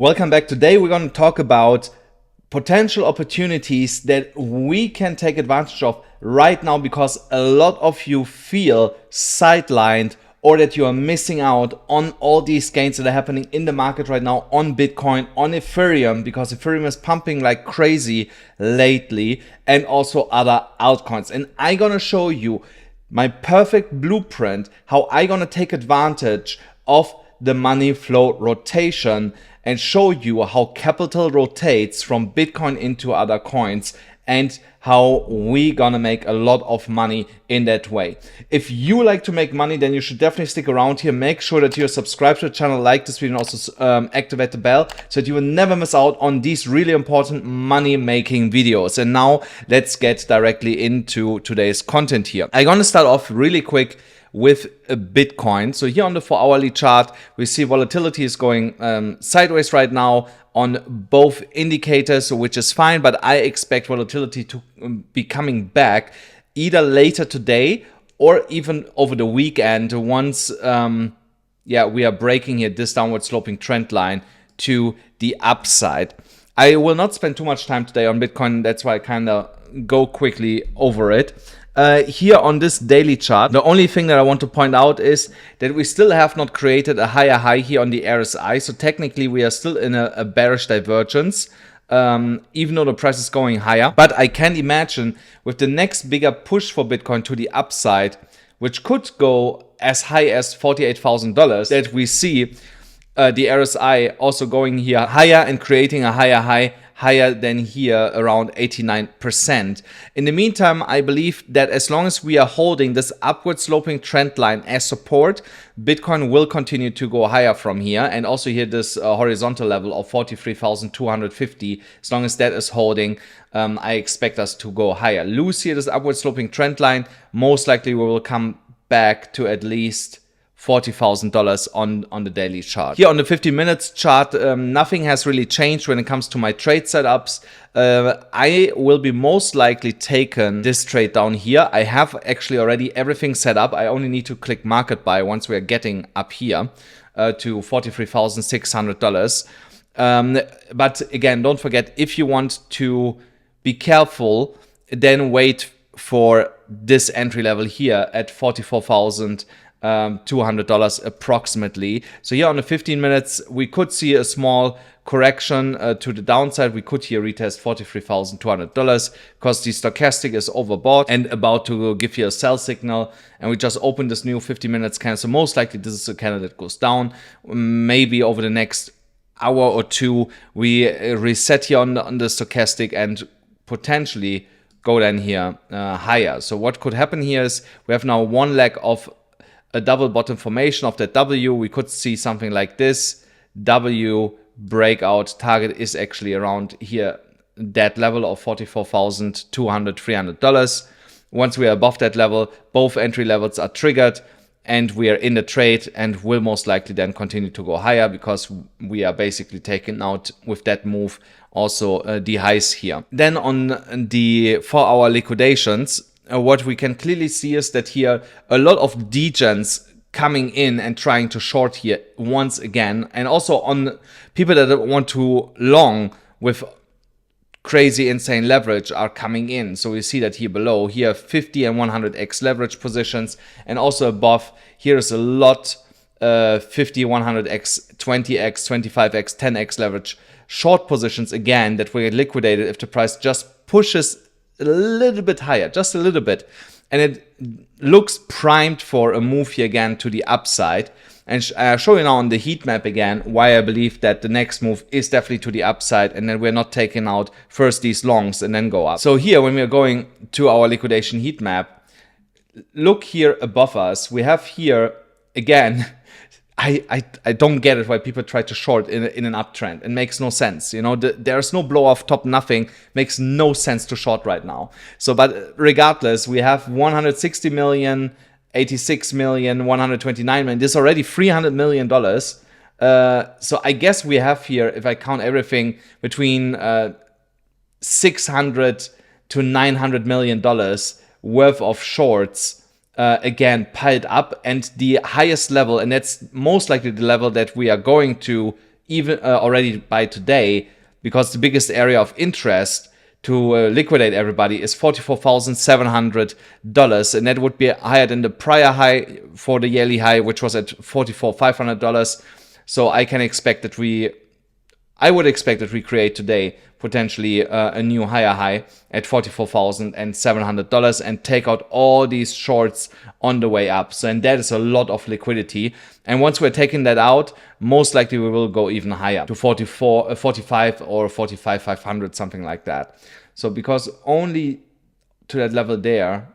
Welcome back. Today we're going to talk about potential opportunities that we can take advantage of right now because a lot of you feel sidelined or that you are missing out on all these gains that are happening in the market right now on Bitcoin, on Ethereum, because Ethereum is pumping like crazy lately, and also other altcoins. And I'm going to show you my perfect blueprint, how I'm going to take advantage of the money flow rotation and show you how capital rotates from Bitcoin into other coins and how we gonna make a lot of money in that way. If you like to make money, then you should definitely stick around here. Make sure that you're subscribed to the channel, like this video, and also activate the bell so that you will never miss out on these really important money making videos. And now let's get directly into today's content here. I'm gonna start off really quick with a Bitcoin. So here on the 4-hourly chart, we see volatility is going sideways right now on both indicators, which is fine, but I expect volatility to be coming back either later today or even over the weekend once we are breaking here this downward sloping trend line to the upside. I will not spend too much time today on Bitcoin, that's why I kind of go quickly over it. Here on this daily chart, the only thing that I want to point out is that we still have not created a higher high here on the RSI. So technically we are still in a bearish divergence, even though the price is going higher. But I can imagine with the next bigger push for Bitcoin to the upside, which could go as high as $48,000, that we see the RSI also going here higher and creating a higher high, higher than here around 89%. In the meantime, I believe that as long as we are holding this upward sloping trend line as support, Bitcoin will continue to go higher from here, and also here this horizontal level of 43,250. As long as that is holding, I expect us to go higher. Lose here this upward sloping trend line, most likely we will come back to at least $40,000 on the daily chart. Here on the 50 minutes chart, nothing has really changed when it comes to my trade setups. I will be most likely taking this trade down here. I have actually already everything set up. I only need to click market buy once we are getting up here to $43,600. But again, don't forget, if you want to be careful, then wait for this entry level here at $44,200 approximately. So here on the 15 minutes, we could see a small correction to the downside. We could here retest $43,200 because the stochastic is overbought and about to give you a sell signal. And we just opened this new 50 minutes candle. So most likely this is a candle that goes down. Maybe over the next hour or two, we reset here on the stochastic and potentially go then here higher. So what could happen here is we have now one leg of a double bottom formation of that W. We could see something like this. W breakout target is actually around here, that level of $44,200, $300. Once we are above that level, both entry levels are triggered and we are in the trade and will most likely then continue to go higher because we are basically taking out with that move also the highs here. Then on the 4-hour liquidations, what we can clearly see is that here a lot of degens coming in and trying to short here once again, and also on people that want to long with crazy insane leverage are coming in. So we see that here below, here 50 and 100x leverage positions, and also above here is a lot 50, 100x, 20x, 25x, 10x leverage short positions again that were liquidated if the price just pushes a little bit higher, just a little bit, and it looks primed for a move here again to the upside. And I'll show you now on the heat map again why I believe that the next move is definitely to the upside, and then we're not taking out first these longs and then go up. So here, when we are going to our liquidation heat map, look here above us. We have here again. I don't get it why people try to short in an uptrend. It makes no sense. You know, there's no blow off top, nothing. Makes no sense to short right now. So, but regardless, we have 160 million, 86 million, 129 million. This is already $300 million. So I guess we have here, if I count everything, between 600 to $900 million worth of shorts again piled up, and the highest level, and that's most likely the level that we are going to even already by today, because the biggest area of interest to liquidate everybody is $44,700, and that would be higher than the prior high for the yearly high, which was at $44,500. So I would expect that we create today potentially a new higher high at $44,700 and take out all these shorts on the way up. So, and that is a lot of liquidity. And once we're taking that out, most likely we will go even higher to 45 or 45,500, something like that. So because only to that level there,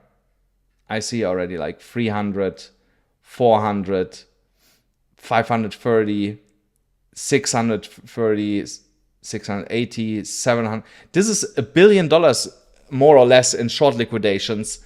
I see already like 300, 400, 530, 630, 680, 700. This is $1 billion more or less in short liquidations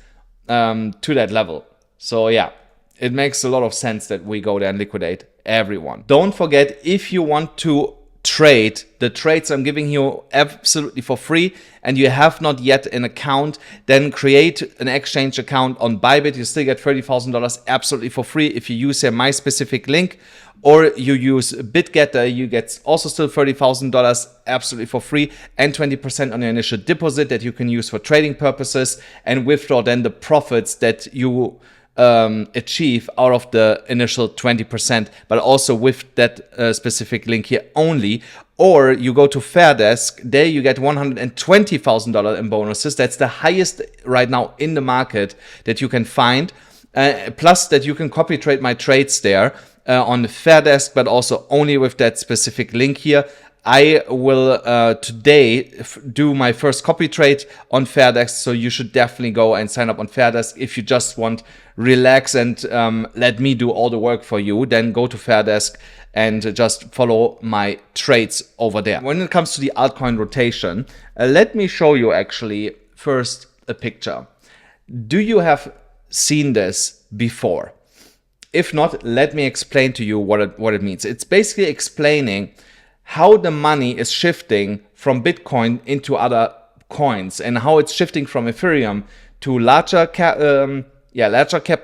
to that level. So yeah, it makes a lot of sense that we go there and liquidate everyone. Don't forget, if you want to trade the trades I'm giving you absolutely for free and you have not yet an account, then create an exchange account on BYBIT. You still get $30,000 absolutely for free if you use my specific link, or you use BITGET, you get also still $30,000 absolutely for free and 20% on your initial deposit that you can use for trading purposes and withdraw then the profits that you achieve out of the initial 20%, but also with that specific link here only. Or you go to FAIRDESK, there you get $120,000 in bonuses. That's the highest right now in the market that you can find. Plus that you can copy trade my trades there on FAIRDESK, but also only with that specific link here. I will today do my first copy trade on FAIRDESK, so you should definitely go and sign up on FAIRDESK if you just want relax and let me do all the work for you. Then go to FAIRDESK and just follow my trades over there. When it comes to the altcoin rotation, let me show you actually first a picture. Do you have seen this before? If not, let me explain to you what it means. It's basically explaining how the money is shifting from Bitcoin into other coins and how it's shifting from Ethereum to larger cap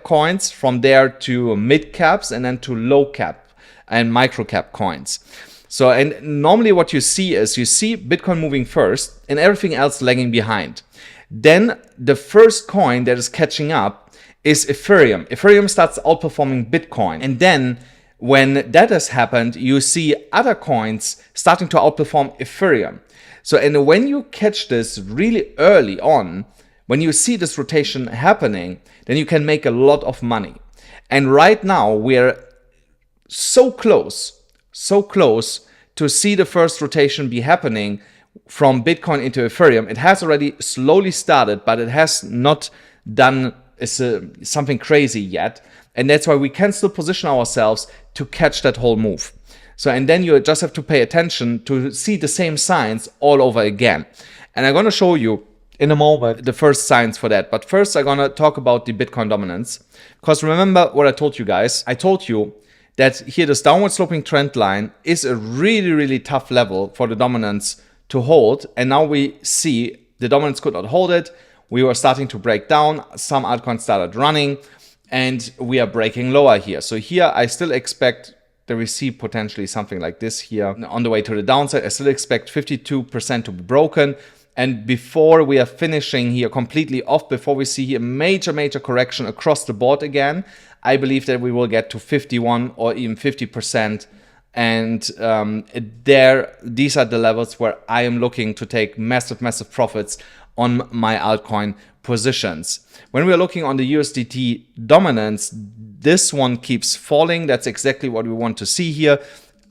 coins, from there to mid caps, and then to low cap and micro cap coins. So, and normally what you see is you see Bitcoin moving first and everything else lagging behind. Then the first coin that is catching up is Ethereum. Ethereum starts outperforming Bitcoin, and then when that has happened, you see other coins starting to outperform Ethereum. So, and when you catch this really early on, when you see this rotation happening, then you can make a lot of money. And right now we're so close to see the first rotation be happening from Bitcoin into Ethereum. It has already slowly started, but it has not done something crazy yet. And that's why we can still position ourselves to catch that whole move. So, and then you just have to pay attention to see the same signs all over again. And I'm going to show you in a moment the first signs for that. But first I'm going to talk about the Bitcoin dominance. Because remember what I told you guys. I told you that here this downward sloping trend line is a really, really tough level for the dominance to hold. And now we see the dominance could not hold it. We were starting to break down. Some altcoins started running. And we are breaking lower here. So here I still expect that we see potentially something like this here on the way to the downside. I still expect 52% to be broken. And before we are finishing here completely off, before we see here major correction across the board again, I believe that we will get to 51 or even 50%. And these are the levels where I am looking to take massive profits on my altcoin positions. When we're looking on the USDT dominance, this one keeps falling. That's exactly what we want to see here.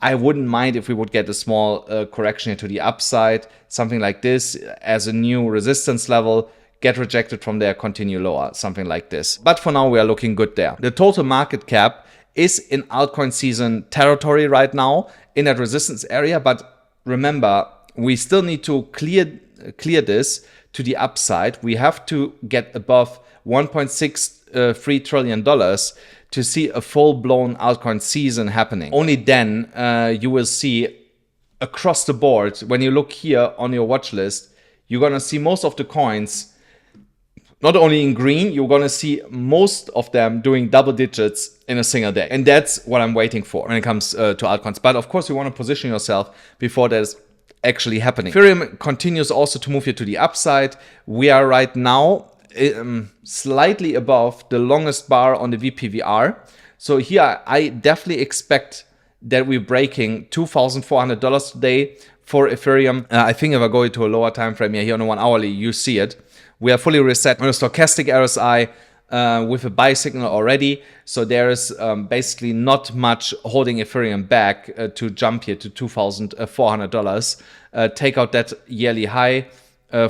I wouldn't mind if we would get a small correction here to the upside, something like this as a new resistance level, get rejected from there, continue lower, something like this. But for now, we are looking good there. The total market cap is in altcoin season territory right now in that resistance area. But remember, we still need to clear this to the upside. We have to get above $1.63 trillion to see a full-blown altcoin season happening. Only then you will see across the board, when you look here on your watch list, you're gonna see most of the coins not only in green, you're gonna see most of them doing double digits in a single day. And that's what I'm waiting for when it comes to altcoins. But of course, you want to position yourself before that is actually happening. Ethereum continues also to move here to the upside. We are right now slightly above the longest bar on the VPVR. So here I definitely expect that we're breaking $2,400 today for Ethereum. I think if I go into a lower time frame here on a 1 hourly, you see it. We are fully reset on a stochastic RSI with a buy signal already. So there is basically not much holding Ethereum back to jump here to $2,400. Take out that yearly high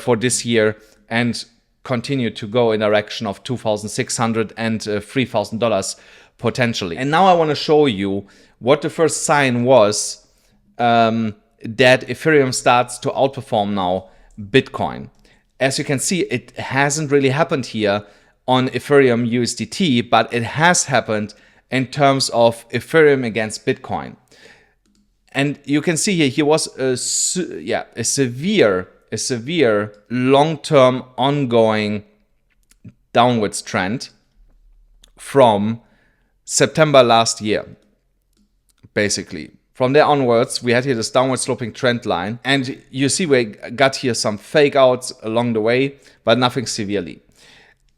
for this year and continue to go in direction of $2,600 and $3,000 potentially. And now I want to show you what the first sign was that Ethereum starts to outperform now Bitcoin. As you can see, it hasn't really happened here on Ethereum USDT, but it has happened in terms of Ethereum against Bitcoin. And you can see here was a severe long-term ongoing downwards trend from September last year, basically. From there onwards, we had here this downward sloping trend line. And you see we got here some fake outs along the way, but nothing severely.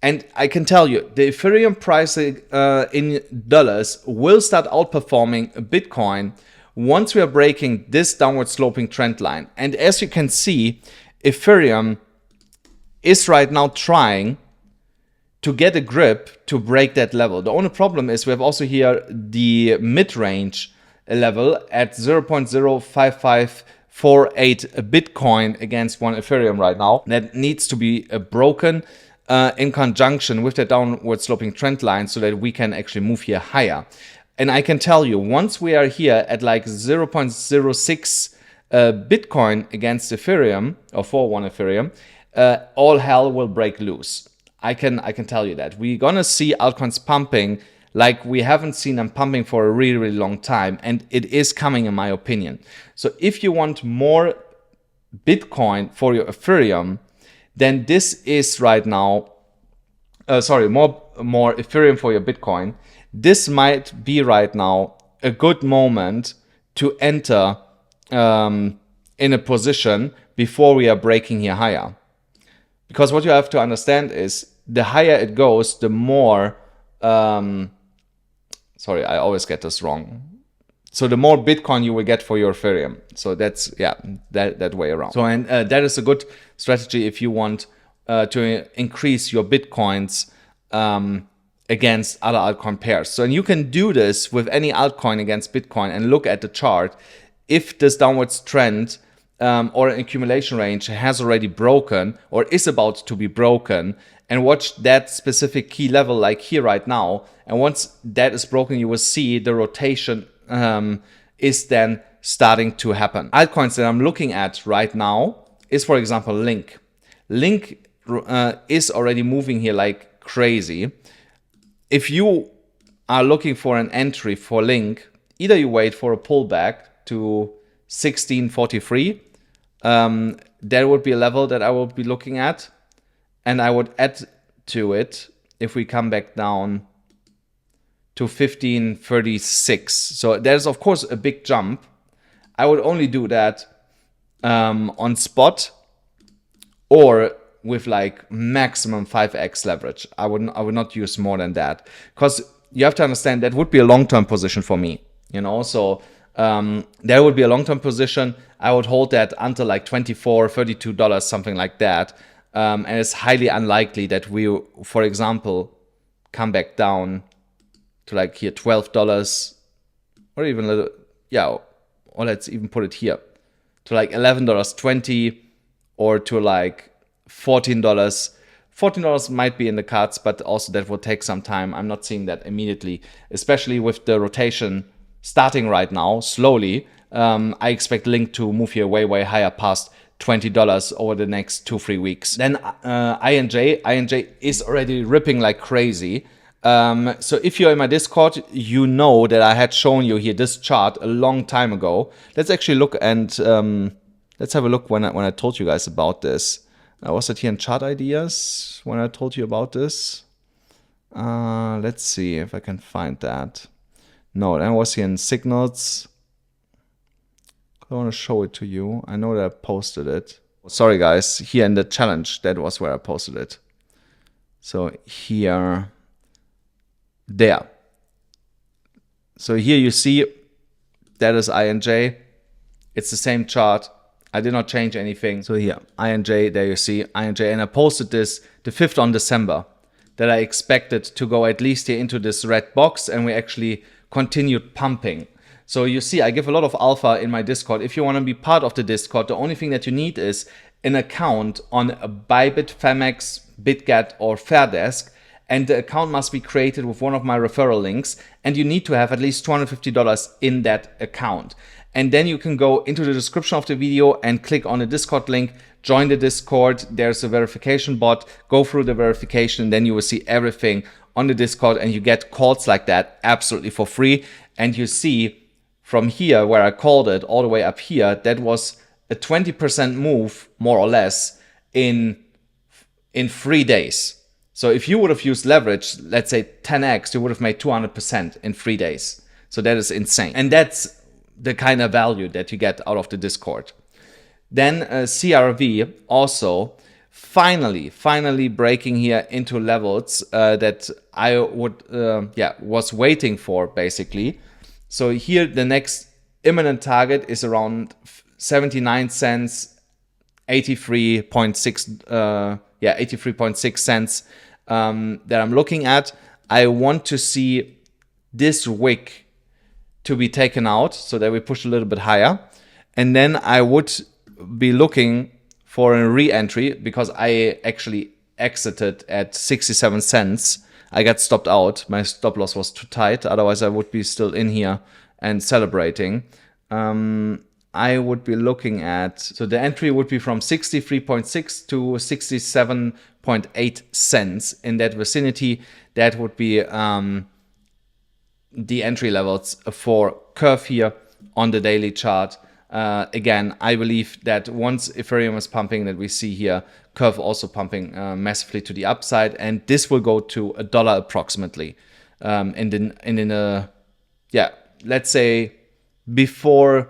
And I can tell you, the Ethereum price in dollars will start outperforming Bitcoin once we are breaking this downward sloping trend line. And as you can see, Ethereum is right now trying to get a grip to break that level. The only problem is we have also here the mid-range level at 0.05548 Bitcoin against 1 Ethereum right now. That needs to be broken in conjunction with the downward sloping trend line so that we can actually move here higher. And I can tell you, once we are here at like 0.06 Bitcoin against Ethereum, or for 1 Ethereum, all hell will break loose. I can tell you that. We're gonna see altcoins pumping like we haven't seen them pumping for a really, really long time. And it is coming, in my opinion. So if you want more Bitcoin for your Ethereum, then this is right now, more Ethereum for your Bitcoin. This might be right now a good moment to enter in a position before we are breaking here higher. Because what you have to understand is the higher it goes, the more, sorry, I always get this wrong. So the more Bitcoin you will get for your Ethereum. So that's, yeah, that way around. So, and that is a good strategy if you want to increase your Bitcoins against other altcoin pairs. So, and you can do this with any altcoin against Bitcoin and look at the chart. If this downwards trend or an accumulation range has already broken or is about to be broken, and watch that specific key level like here right now. And once that is broken, you will see the rotation is then starting to happen. Altcoins that I'm looking at right now is, for example, Link. Link is already moving here like crazy. If you are looking for an entry for Link, either you wait for a pullback to 1643. That would be a level that I would be looking at. And I would add to it if we come back down to 1536. So there's, of course, a big jump. I would only do that on spot or with like maximum 5x leverage. I would not use more than that, because you have to understand that would be a long-term position for me, you know. So there would be a long-term position. I would hold that until like $24, $32, something like that. And it's highly unlikely that we, for example, come back down to like here $12 or even a little, yeah, or let's even put it here to like $11.20 or to like $14. $14 might be in the cards, but also that will take some time. I'm not seeing that immediately, especially with the rotation starting right now, slowly. I expect Link to move here way higher past $20 over the next 2-3 weeks. Then INJ is already ripping like crazy. So if you're in my Discord, you know that I had shown you here this chart a long time ago. Let's actually look and let's have a look when I told you guys about this. Was it here in chart ideas when I told you about this? Let's see if I can find that. No, that was here in signals. I want to show it to you. I know that I posted it. Sorry guys, here in the challenge, that was where I posted it. So here, there. So here you see that is INJ. It's the same chart. I did not change anything. So here, INJ, there you see INJ. And I posted this the 5th on December that I expected to go at least here into this red box, and we actually continued pumping. So you see, I give a lot of alpha in my Discord. If you want to be part of the Discord, the only thing that you need is an account on a BYBIT, Phemex, BITGET or FAIRDESK. And the account must be created with one of my referral links. And you need to have at least $250 in that account. And then you can go into the description of the video and click on the Discord link, join the Discord. There's a verification bot, go through the verification, and then you will see everything on the Discord, and you get calls like that absolutely for free. And you see from here where I called it all the way up here, that was a 20% move more or less in 3 days. So if you would have used leverage, let's say 10x, you would have made 200% in 3 days. So that is insane. And that's the kind of value that you get out of the Discord. Then CRV also finally breaking here into levels that I would was waiting for basically. So here the next imminent target is around 79 cents, 83.6 83.6 cents that I'm looking at. I want to see this wick to be taken out so that we push a little bit higher. And then I would be looking for a re-entry because I actually exited at 67 cents. I got stopped out. My stop loss was too tight. Otherwise, I would be still in here and celebrating. I would be looking at, so the entry would be from 63.6 to 67.8 cents in that vicinity. That would be the entry levels for curve here on the daily chart. Again, I believe that once Ethereum is pumping, that we see here curve also pumping massively to the upside, and this will go to $1 approximately. Let's say before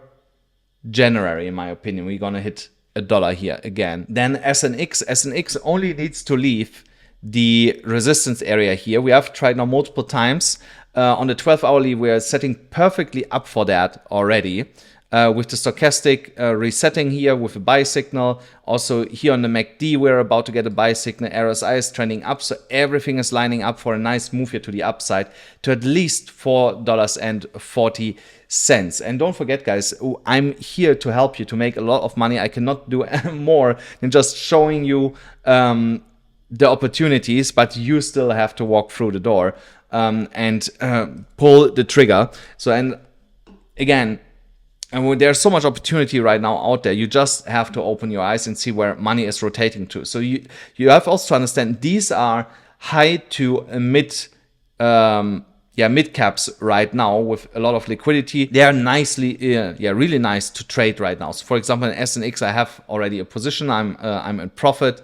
January, in my opinion, we're gonna hit $1 here again. Then SNX only needs to leave the resistance area here. We have tried now multiple times. On the 12 hourly, we're setting perfectly up for that already. With the stochastic resetting here with a buy signal. Also here on the MACD, we're about to get a buy signal. RSI is trending up, so everything is lining up for a nice move here to the upside to at least $4.40. And don't forget, guys, I'm here to help you to make a lot of money. I cannot do more than just showing you the opportunities, but you still have to walk through the door and pull the trigger. So, and again, and there's so much opportunity right now out there. You just have to open your eyes and see where money is rotating to. So you have also to understand these are high to mid caps right now with a lot of liquidity. They are really nice to trade right now. So for example, in SNX, I have already a position. I'm in profit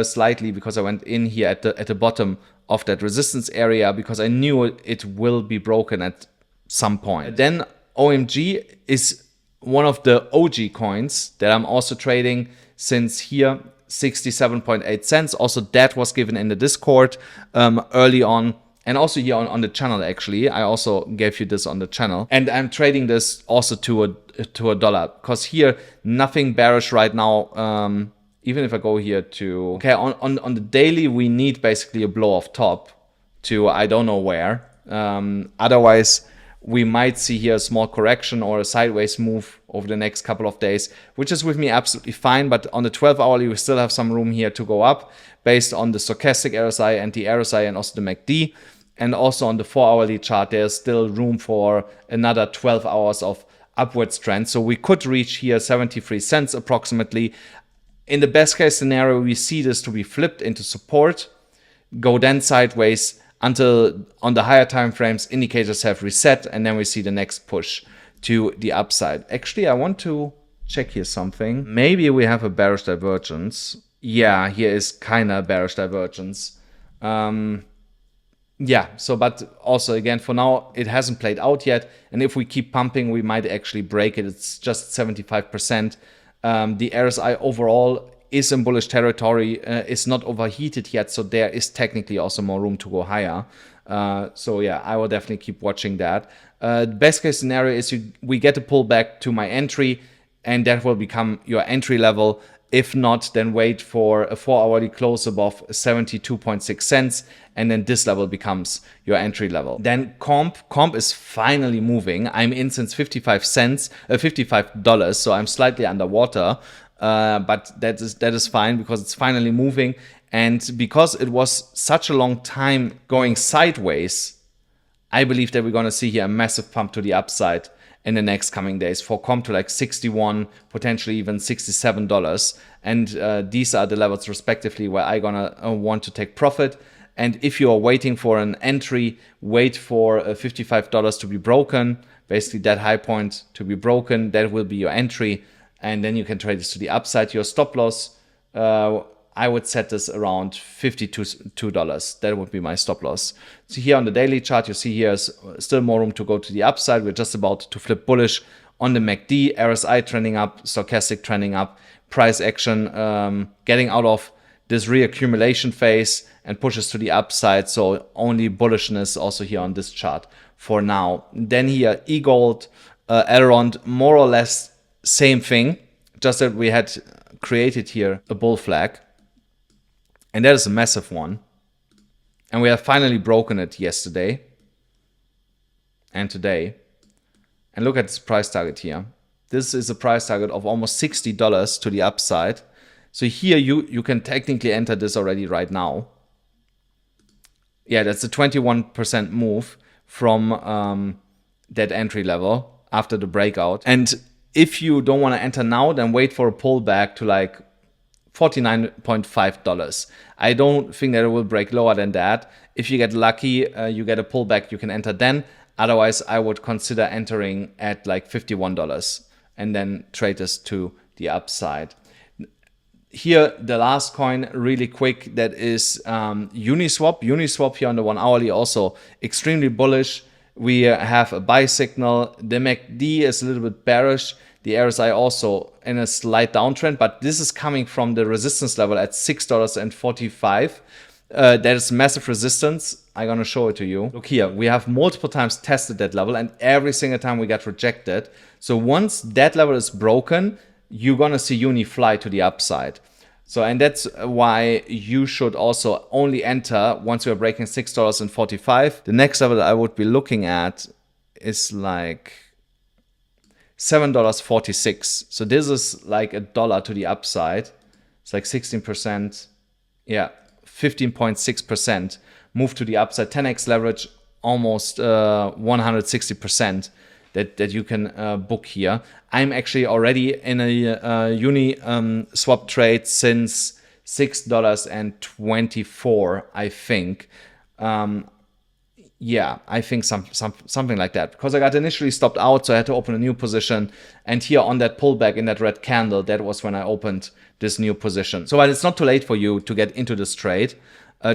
slightly because I went in here at the bottom of that resistance area because I knew it will be broken at some point. Then OMG is one of the OG coins that I'm also trading since here, 67.8 cents. Also, that was given in the Discord early on, and also here on the channel. Actually, I also gave you this on the channel, and I'm trading this also to a dollar because here nothing bearish right now. Even if I go here to on the daily, we need basically a blow off top to I don't know where. Otherwise, we might see here a small correction or a sideways move over the next couple of days, which is with me absolutely fine. But on the 12 hourly, we still have some room here to go up based on the stochastic RSI and the RSI and also the MACD. And also on the 4 hourly chart, there's still room for another 12 hours of upwards trend. So we could reach here 73 cents approximately. In the best case scenario, we see this to be flipped into support, go then sideways until on the higher time frames indicators have reset, and then we see the next push to the upside. Actually, I want to check here something. Maybe we have a bearish divergence. Yeah, here is kind of bearish divergence. yeah, so but also again, for now, it hasn't played out yet. And if we keep pumping, we might actually break it. It's just 75%. The RSI overall is in bullish territory, is not overheated yet. So there is technically also more room to go higher. So yeah, I will definitely keep watching that. Best case scenario is we get a pullback to my entry, and that will become your entry level. If not, then wait for a 4-hourly close above 72.6 cents. And then this level becomes your entry level. Then comp is finally moving. I'm in since 55 cents, $55. So I'm slightly underwater, but that is fine because it's finally moving. And because it was such a long time going sideways, I believe that we're going to see here a massive pump to the upside in the next coming days for comp to like 61, potentially even $67. And these are the levels respectively where I'm gonna want to take profit. And if you are waiting for an entry, wait for $55 to be broken, basically that high point to be broken. That will be your entry, and then you can trade this to the upside. Your stop loss, I would set this around $52. That would be my stop loss. So here on the daily chart, you see here is still more room to go to the upside. We're just about to flip bullish on the MACD, RSI trending up, stochastic trending up, price action getting out of this reaccumulation phase and pushes to the upside. So only bullishness also here on this chart for now. Then here, e-gold, Elrond, more or less same thing, just that we had created here a bull flag. And that is a massive one. And we have finally broken it yesterday and today. And look at this price target here. This is a price target of almost $60 to the upside. So here you can technically enter this already right now. Yeah, that's a 21% move from that entry level after the breakout. And if you don't want to enter now, then wait for a pullback to like $49.5. I don't think that it will break lower than that. If you get lucky, you get a pullback, you can enter then. Otherwise, I would consider entering at like $51 and then trade this to the upside. Here, the last coin really quick, that is Uniswap. Uniswap here on the 1 hourly also extremely bullish. We have a buy signal. The MACD is a little bit bearish. The RSI also in a slight downtrend, but this is coming from the resistance level at $6.45. That is massive resistance. I'm going to show it to you. Look here, we have multiple times tested that level and every single time we got rejected. So once that level is broken, you're going to see Uni fly to the upside. So, and that's why you should also only enter once you're breaking $6.45. The next level that I would be looking at is like $7.46. So this is like $1 to the upside. It's like 16%. Yeah, 15.6% move to the upside. 10x leverage, almost 160% that you can book here. I'm actually already in a uni swap trade since $6.24, I think. Yeah, I think something like that, because I got initially stopped out, so I had to open a new position. And here on that pullback in that red candle, that was when I opened this new position. So while it's not too late for you to get into this trade,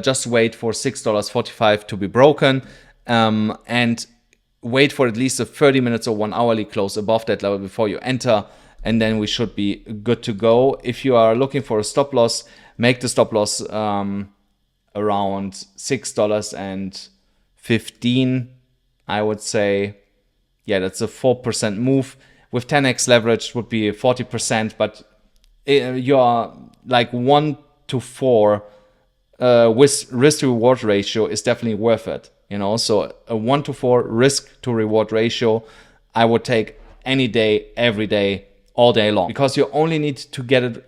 just wait for $6.45 to be broken, and wait for at least a 30 minutes or 1 hourly close above that level before you enter, and then we should be good to go. If you are looking for a stop loss, make the stop loss around $6.15, I would say. Yeah, that's a 4% move. With 10x leverage would be 40%, but you're like 1 to 4 with risk to reward ratio is definitely worth it. You know, so a 1 to 4 risk to reward ratio, I would take any day, every day, all day long, because you only need to get it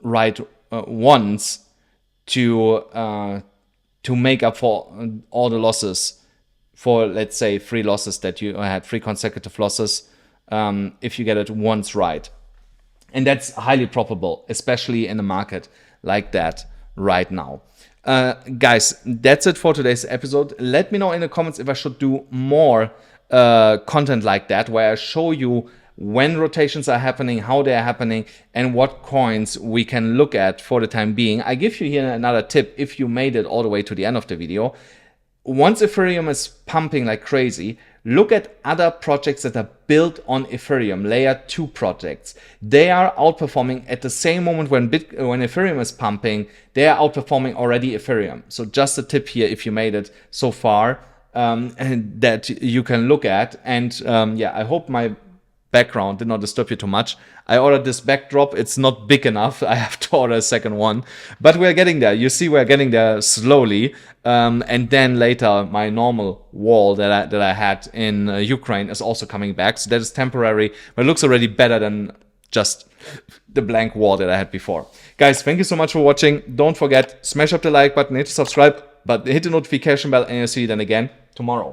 right once to make up for all the losses, for let's say 3 losses that you had, 3 consecutive losses, if you get it once right. And that's highly probable, especially in a market like that right now. Guys, that's it for today's episode. Let me know in the comments if I should do more content like that, where I show you when rotations are happening, how they are happening, and what coins we can look at for the time being. I give you here another tip if you made it all the way to the end of the video. once Ethereum is pumping like crazy, look at other projects that are built on Ethereum, layer 2 projects. They are outperforming at the same moment when Ethereum is pumping, they are outperforming already Ethereum. So just a tip here if you made it so far, and that you can look at. And yeah, I hope my background did not disturb you too much. I ordered this backdrop. It's not big enough. I have to order a second one, but we're getting there. You see, we're getting there slowly. And then later, my normal wall that I had in Ukraine is also coming back. So that is temporary, but it looks already better than just the blank wall that I had before. Guys, thank you so much for watching. Don't forget, smash up the like button, hit the subscribe, but hit the notification bell, and I'll see you then again tomorrow.